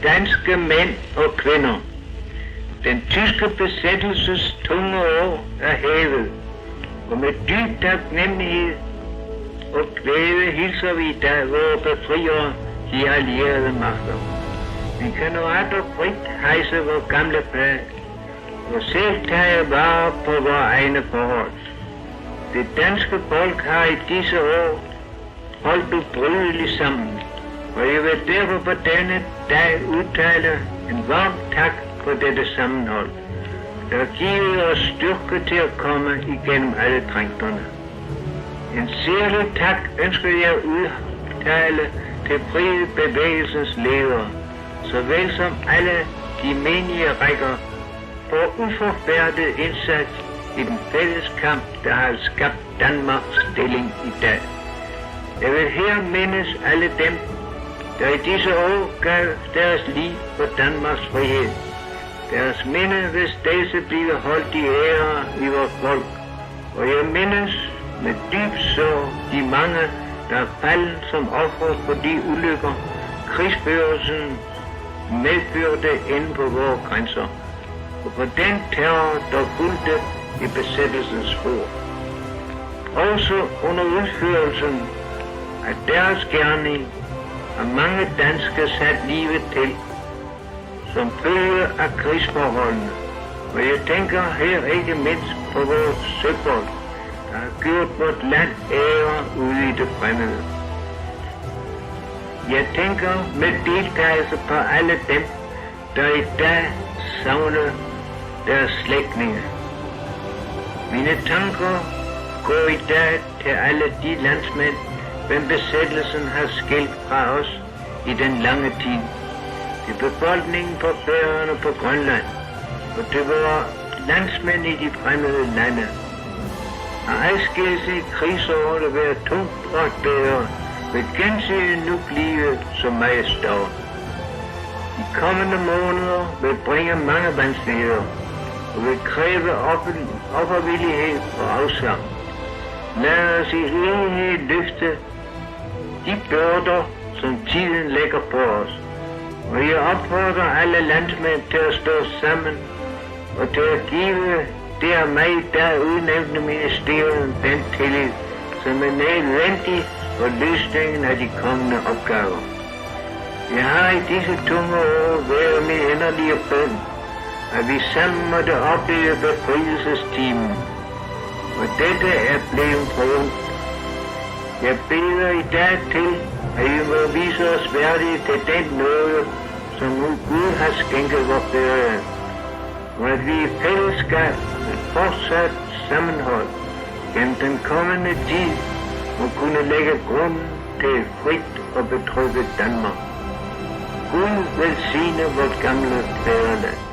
danske mænd og kvinder. Den tyske besættelses tunge år er hævet, og med dyb taknemmelighed og glæde hilser vi i dag vore befriere, de allierede magter. Vi kan nu atter frit hejse vores gamle flag, og selv tage vare på vores egne forhold. Det danske folk har i disse år holdt ubrydeligt sammen, og jeg vil derfor på denne dag udtale en varm tak for dette sammenhold, der giver os styrke til at komme igennem alle trængterne. En særlig tak ønsker jeg at udtale til frie bevægelsens ledere, såvel som alle de menige rækker for uforfærdet indsats i den fælles kamp, der har skabt Danmarks stilling i dag. Jeg vil her mindes alle dem, der i disse år gav deres liv for Danmarks frihed. Deres minde vil stadig blive holdt i ære i vores folk, og jeg mindes med dyb sorg de mange, der er faldet som ofre for de ulykker, krigsførelsen medførte inden på vores grænser, og for den terror, der fulgte i besættelsens spor. Også under udførelsen af deres gerning har mange danske sat livet til, som følge af krigsforholdene, og jeg tænker her ikke mindst på vores søfolk, der har gjort vort land ære ude i det fremmede. Jeg tænker med deltagelse på alle dem, der i dag savner deres slægtninge. Mine tanker går i dag til alle de landsmænd, hvem besættelsen har skilt fra os i den lange tid. Til befolkningen på Færøerne på Grønland, og til vores landsmænd i de fremmede lande. At adskillelse i krigsår vil være tungt og bedre, vil gensidigt nu blive så meget større. De kommende måneder vil bringe mange vanskeligheder, og vil kræve offervillighed og afsang. Lad os i enighed løfte de byrder, som tiden lægger på os. Og jeg opfordrer alle landsmænd til at stå sammen og til at give det af mig der udnævnte ministerium den tillid, som er nødvendig for løsningen af de kommende opgaver. Jeg har i disse tunge år været min inderlige bøn, at vi sammen måtte opleve befrielsestimen, og dette er blevet prøvet. Jeg beder i dag til, at I må vise os værdige til den nåde, som nu Gud har skænket vor Færøerne, og at vi i fællesskab med fortsat sammenhold gennem den kommende tid må kunne lægge grunden til et frit og betrygget Danmark. Gud velsigne vort gamle fædreland.